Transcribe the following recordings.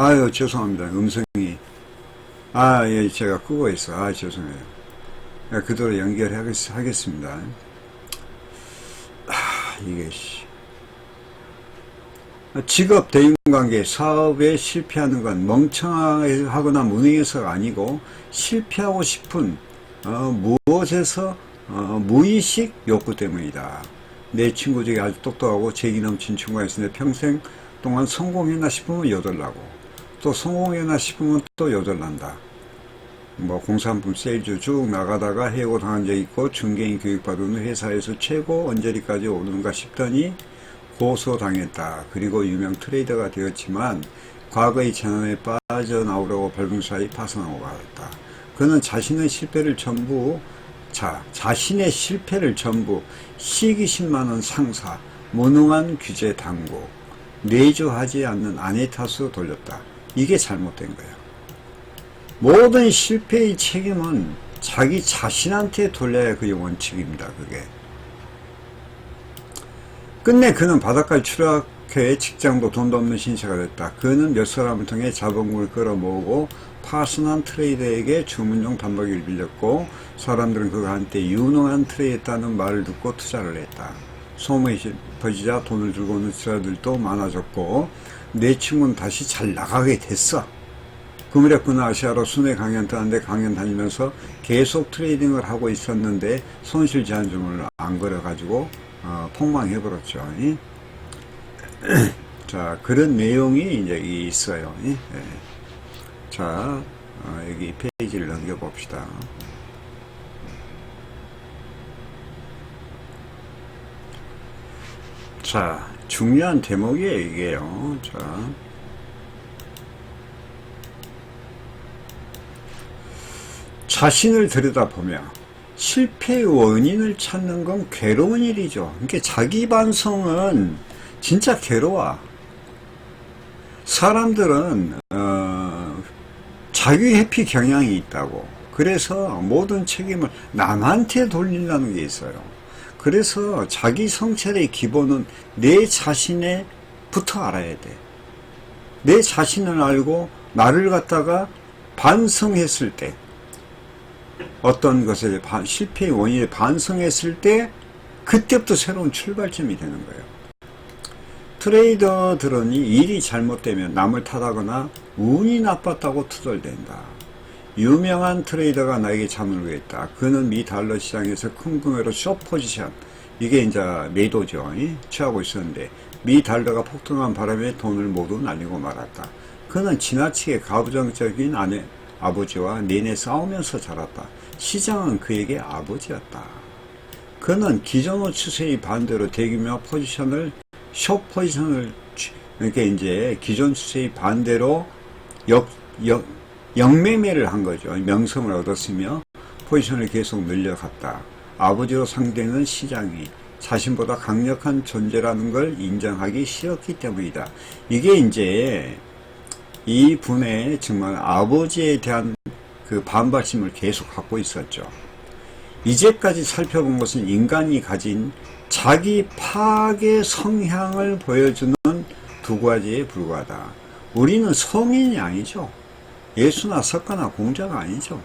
아유, 죄송합니다. 음성이. 예, 제가 끄고 있어. 죄송해요. 그대로 연결하겠습니다. 이게, 직업, 대인관계, 사업에 실패하는 건 멍청하거나 무능해서가 아니고, 실패하고 싶은, 무엇에서, 무의식 욕구 때문이다. 내 친구 중에 아주 똑똑하고 재기 넘친 친구가 있으는데 평생 동안 성공했나 싶으면 여덟나고, 또 성공했나 싶으면 또 여덟난다. 뭐 공산품 세일즈 쭉 나가다가 해고당한 적 있고 중개인 교육받은 회사에서 최고 언저리까지 오르는가 싶더니 고소당했다. 그리고 유명 트레이더가 되었지만 과거의 재난에 빠져나오려고 밟은 사이 파산하고 말았다. 그는 자신의 실패를 전부 시기심 많은 상사, 무능한 규제 당국, 내조하지 않는 아내 탓으로 돌렸다. 이게 잘못된 거야. 모든 실패의 책임은 자기 자신한테 돌려야 그게 원칙입니다. 그게. 끝내 그는 바닷가에 추락해 직장도 돈도 없는 신세가 됐다. 그는 몇 사람을 통해 자본금을 끌어모으고 파슨한 트레이더에게 주문용 단말기를 빌렸고 사람들은 그가 한때 유능한 트레이더였다는 말을 듣고 투자를 했다. 소문이 퍼지자 돈을 들고 오는 투자들도 많아졌고 내 친구는 다시 잘 나가게 됐어. 그 무렵 그는 아시아로 순회 강연 떠났는데 강연 다니면서 계속 트레이딩을 하고 있었는데 손실 제한점을 안 걸어가지고 폭망해버렸죠. 자, 그런 내용이 이제 있어요. 자, 여기 페이지를 넘겨봅시다. 자, 중요한 대목이에요, 이게요. 자, 자신을 들여다보며 실패의 원인을 찾는 건 괴로운 일이죠. 그러니까 자기 반성은 진짜 괴로워. 사람들은 자기 회피 경향이 있다고. 그래서 모든 책임을 남한테 돌리려는 게 있어요. 그래서 자기 성찰의 기본은 내 자신에부터 알아야 돼. 내 자신을 알고 나를 갖다가 반성했을 때, 어떤 것에 실패의 원인을 반성했을 때 그때부터 새로운 출발점이 되는 거예요. 트레이더들은 일이 잘못되면 남을 탓하거나 운이 나빴다고 투덜댄다. 유명한 트레이더가 나에게 잠을 구했다. 그는 미 달러 시장에서 큰 금액으로 숏 포지션, 이게 이제 매도죠. 취하고 있었는데 미 달러가 폭등한 바람에 돈을 모두 날리고 말았다. 그는 지나치게 가부장적인 아버지와 내내 싸우면서 자랐다. 시장은 그에게 아버지였다. 그는 기존의 추세의 반대로 대규모 포지션을 숏 포지션을, 그러니까 이제 기존 추세의 반대로 역매매를 한 거죠. 명성을 얻었으며 포지션을 계속 늘려갔다. 아버지로 상대는 시장이 자신보다 강력한 존재라는 걸 인정하기 싫었기 때문이다. 이게 이제 이 분의 정말 아버지에 대한 그 반발심을 계속 갖고 있었죠. 이제까지 살펴본 것은 인간이 가진 자기 파괴 성향을 보여주는 두 가지에 불과하다. 우리는 성인이 아니죠. 예수나 석가나 공자가 아니죠.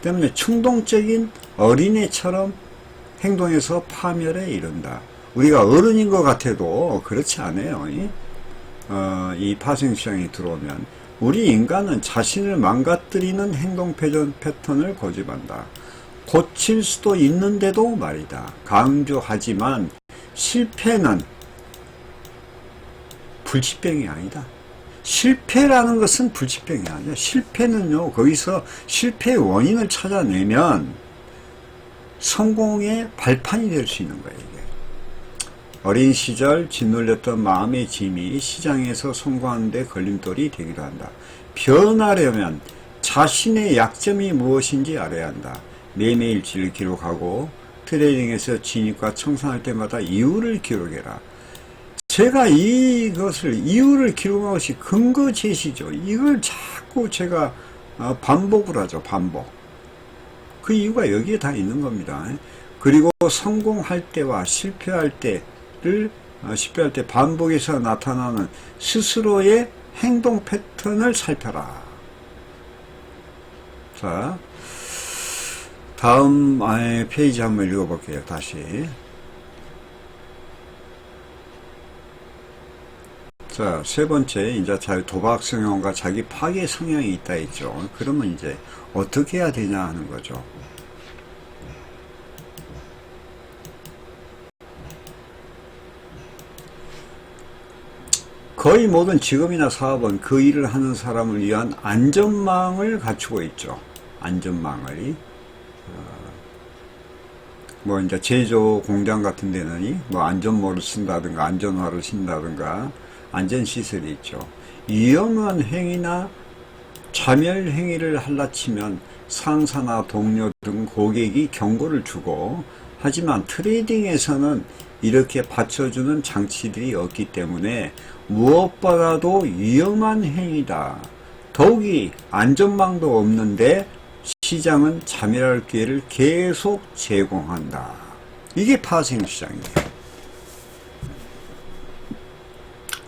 때문에 충동적인 어린애처럼 행동해서 파멸에 이른다. 우리가 어른인 것 같아도 그렇지 않아요. 이 파생시장에 들어오면 우리 인간은 자신을 망가뜨리는 행동 패턴을 고집한다. 고칠 수도 있는데도 말이다. 강조하지만 실패는 불치병이 아니다. 실패라는 것은 불치병이 아니야. 실패는요, 거기서 실패의 원인을 찾아내면 성공의 발판이 될 수 있는 거예요. 이게. 어린 시절 짓눌렸던 마음의 짐이 시장에서 성공하는 데 걸림돌이 되기도 한다. 변하려면 자신의 약점이 무엇인지 알아야 한다. 매일매일 기록하고 트레이딩에서 진입과 청산할 때마다 이유를 기록해라. 제가 이것을 이유를 기록한 것이 근거 제시죠. 이걸 자꾸 제가 반복을 하죠. 반복. 그 이유가 여기에 다 있는 겁니다. 그리고 성공할 때와 실패할 때 반복해서 나타나는 스스로의 행동 패턴을 살펴라. 자, 다음 페이지 한번 읽어볼게요. 다시. 자, 세 번째, 이제 도박 성향과 자기 파괴 성향이 있다 했죠. 그러면 이제 어떻게 해야 되냐 하는 거죠. 거의 모든 직업이나 사업은 그 일을 하는 사람을 위한 안전망을 갖추고 있죠. 안전망을. 뭐 이제 제조 공장 같은 데는 뭐 안전모를 쓴다든가 안전화를 쓴다든가 안전시설이 있죠. 위험한 행위나 자멸 행위를 할라치면 상사나 동료 등 고객이 경고를 주고, 하지만 트레이딩에서는 이렇게 받쳐주는 장치들이 없기 때문에 무엇보다도 위험한 행위다. 더욱이 안전망도 없는데 시장은 자멸할 기회를 계속 제공한다. 이게 파생시장이에요.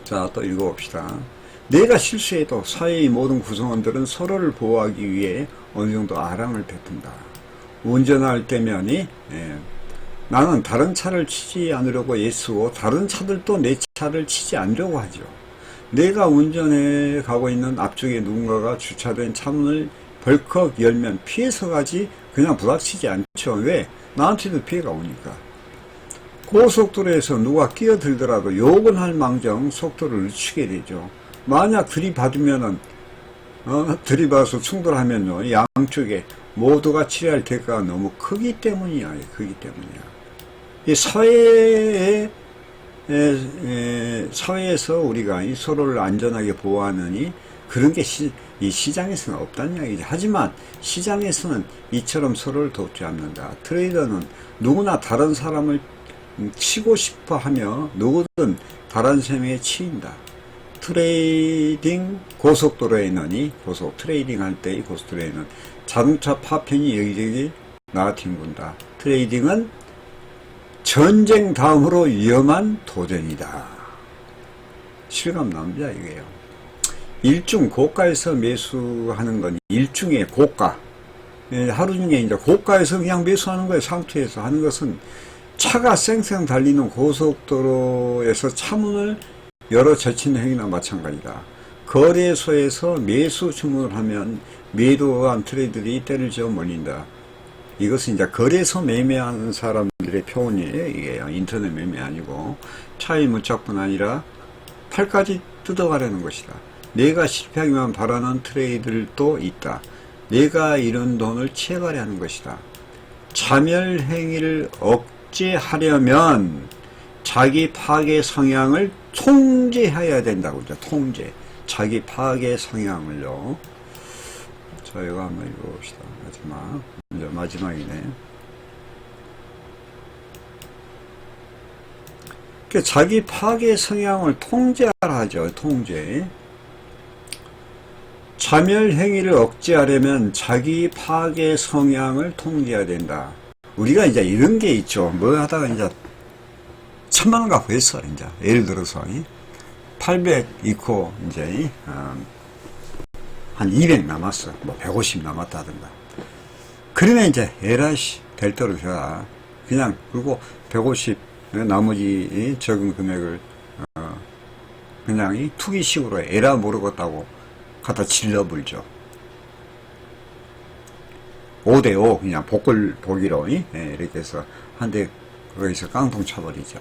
자, 또 읽어봅시다. 내가 실수해도 사회의 모든 구성원들은 서로를 보호하기 위해 어느 정도 아랑을 베푼다. 운전할 때면이 나는 다른 차를 치지 않으려고 애쓰고 다른 차들도 내 차를 치지 않으려고 하죠. 내가 운전해 가고 있는 앞쪽에 누군가가 주차된 차문을 벌컥 열면 피해서 가지 그냥 부닥치지 않죠. 왜? 나한테도 피해가 오니까. 고속도로에서 누가 끼어들더라도 욕은 할 망정 속도를 늦추게 되죠. 만약 들이받으면은 들이받아서 충돌하면요, 양쪽에 모두가 치료할 대가가 너무 크기 때문이야. 크기 때문이야. 이 사회에서 우리가 이 서로를 안전하게 보호하느니 그런 게 이 시장에서는 없다는 이야기죠. 하지만 시장에서는 이처럼 서로를 돕지 않는다. 트레이더는 누구나 다른 사람을 치고 싶어 하며 누구든 다른 셈에 치인다. 트레이딩 고속도로에는 트레이딩 할 때의 고속도로에는 자동차 파편이 여기저기 나뒹군다. 트레이딩은 전쟁 다음으로 위험한 도전이다. 실감납니다, 이게요. 일중 고가에서 매수하는 건 일중의 고가. 하루 중에 이제 고가에서 그냥 매수하는 거예요. 상투에서 하는 것은 차가 쌩쌩 달리는 고속도로에서 차문을 열어 젖히는 행위나 마찬가지다. 거래소에서 매수 주문을 하면 매도한 트레이더들이 때를 지어 몰린다. 이것은 이제 거래소 매매하는 사람들의 표현이에요. 이게요. 인터넷 매매 아니고 차의 무착뿐 아니라 팔까지 뜯어가려는 것이다. 내가 실패하기만 바라는 트레이더들도 있다. 내가 이런 돈을 취해가려 하는 것이다. 자멸 행위를 억제하려면 자기 파괴 성향을 통제해야 된다고 그러죠. 통제. 자기 파괴 성향을요. 자, 이거 한번 읽어봅시다. 이제 마지막이네. 자기 파괴 성향을 통제하라 하죠. 통제. 자멸 행위를 억제하려면 자기 파괴 성향을 통제해야 된다. 우리가 이제 이런 게 있죠. 뭐 하다가 이제 1000만원 갖고 했어. 이제 예를 들어서 800 있고 이제 한 200 남았어. 뭐 150 남았다든가. 그러면 이제 에라씨 될 대로 해라. 그냥 그리고 150 나머지 적은 금액을 그냥 이 투기식으로 에라 모르겠다고 갖다 질러불죠. 5대5 그냥 복기로 이렇게 해서 한 대 거기서 깡통 쳐버리죠.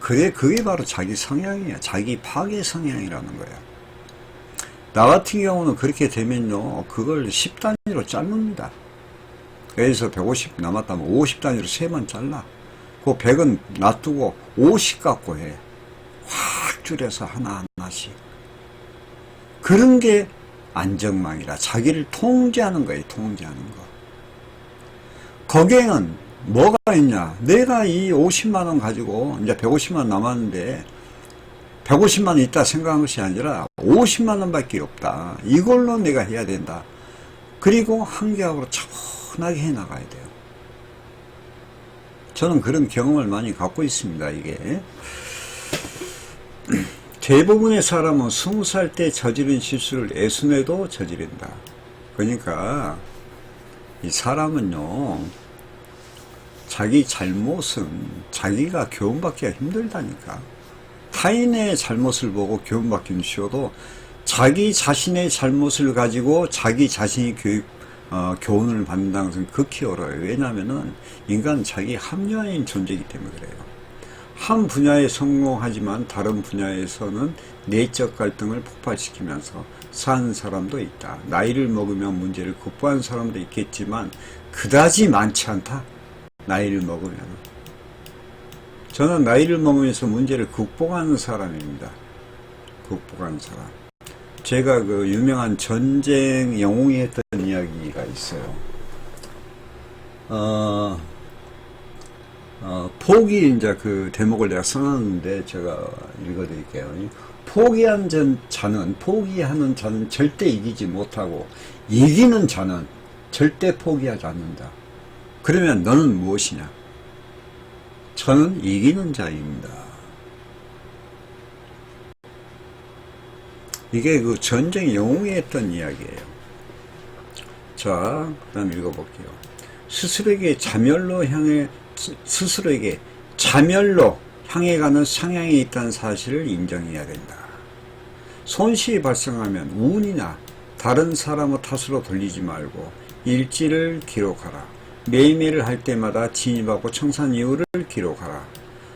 그게 바로 자기 성향이야. 자기 파괴 성향이라는 거야. 나 같은 경우는 그렇게 되면요, 그걸 10단위로 자릅니다. 그래서 150 남았다면 50단위로 3번 잘라. 그 100은 놔두고 50 갖고 해. 확 줄여서 하나하나씩. 그런 게 안정망이라. 자기를 통제하는 거예요. 통제하는 거. 거기에는 뭐가 있냐. 내가 이 50만원 가지고 이제 150만원 남았는데 150만원 있다 생각한 것이 아니라 50만원 밖에 없다. 이걸로 내가 해야 된다. 그리고 한계약으로 차분하게 해나가야 돼요. 저는 그런 경험을 많이 갖고 있습니다. 이게 대부분의 사람은 20살 때 저지른 실수를 애순에도 저지른다. 그러니까 이 사람은요, 자기 잘못은 자기가 교훈받기가 힘들다니까. 타인의 잘못을 보고 교훈받기는 쉬워도 자기 자신의 잘못을 가지고 자기 자신이 교훈을 받는다는 것은 극히 어려워요. 왜냐하면은 인간은 자기 합리화인 존재이기 때문에 그래요. 한 분야에 성공하지만 다른 분야에서는 내적 갈등을 폭발시키면서 사는 사람도 있다. 나이를 먹으면 문제를 극복하는 사람도 있겠지만 그다지 많지 않다. 나이를 먹으면. 저는 나이를 먹으면서 문제를 극복하는 사람입니다. 극복하는 사람. 제가 그 유명한 전쟁 영웅이 했던 이야기가 있어요. 포기, 이제 그 대목을 내가 써놨는데 제가 읽어드릴게요. 포기하는 자는 절대 이기지 못하고 이기는 자는 절대 포기하지 않는다. 그러면 너는 무엇이냐? 저는 이기는 자입니다. 이게 그 전쟁 영웅이 했던 이야기예요. 자, 그 다음 읽어볼게요. 스스로에게 자멸로 향해 가는 상향이 있다는 사실을 인정해야 된다. 손실이 발생하면 운이나 다른 사람의 탓으로 돌리지 말고 일지를 기록하라. 매일매일 할 때마다 진입하고 청산 이유를 기록하라.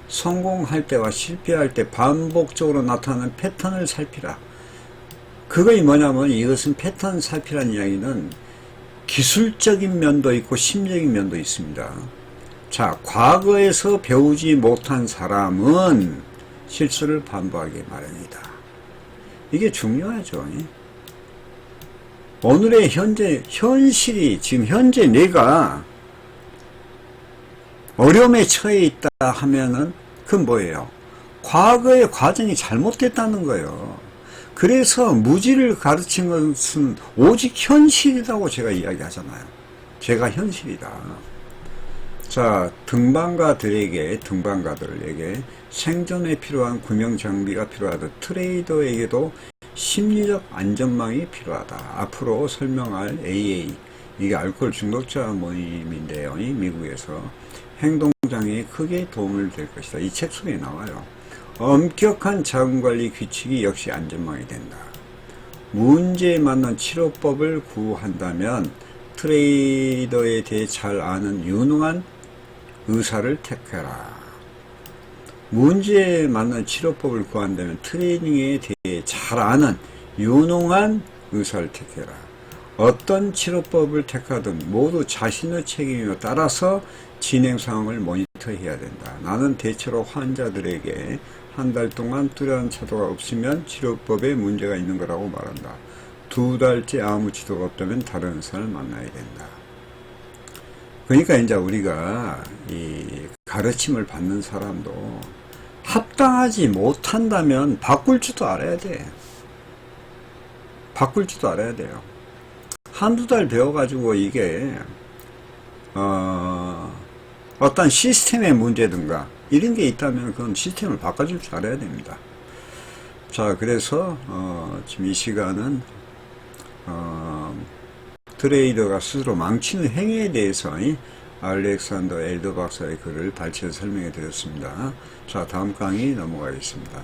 성공할 때와 실패할 때 반복적으로 나타나는 패턴을 살피라. 그것이 뭐냐면 이것은 패턴 살피라는 이야기는 기술적인 면도 있고 심리적인 면도 있습니다. 자, 과거에서 배우지 못한 사람은 실수를 반복하기 마련이다. 이게 중요하죠. 오늘의 현실이 지금 현재 내가 어려움에 처해 있다 하면은 그건 뭐예요? 과거의 과정이 잘못됐다는 거예요. 그래서 무지를 가르친 것은 오직 현실이라고 제가 이야기하잖아요. 제가 현실이다. 자, 등반가들에게 생존에 필요한 구명장비가 필요하듯 트레이더에게도 심리적 안전망이 필요하다. 앞으로 설명할 AA, 이게 알코올 중독자 모임인데요. 미국에서 행동장애에 크게 도움을 될 것이다. 이 책 속에 나와요. 엄격한 자금관리 규칙이 역시 안전망이 된다. 문제에 맞는 치료법을 구한다면 트레이더에 대해 잘 아는 유능한 의사를 택해라. 문제에 맞는 치료법을 구한다면 트레이닝에 대해 잘 아는 유능한 의사를 택해라. 어떤 치료법을 택하든 모두 자신의 책임에 따라서 진행 상황을 모니터해야 된다. 나는 대체로 환자들에게 한 달 동안 뚜렷한 차도가 없으면 치료법에 문제가 있는 거라고 말한다. 2달째 아무 지도가 없다면 다른 의사를 만나야 된다. 그러니까 이제 우리가 이 가르침을 받는 사람도 합당하지 못한다면 바꿀 줄도 알아야 돼. 바꿀 줄도 알아야 돼요. 한두 달 배워가지고 이게 어떤 시스템의 문제든가 이런 게 있다면 그건 시스템을 바꿔줄 줄 알아야 됩니다. 자, 그래서 지금 이 시간은 트레이더가 스스로 망치는 행위에 대해서 알렉산더 엘더 박사의 글을 발췌해서 설명해 드렸습니다. 자, 다음 강의 넘어가겠습니다.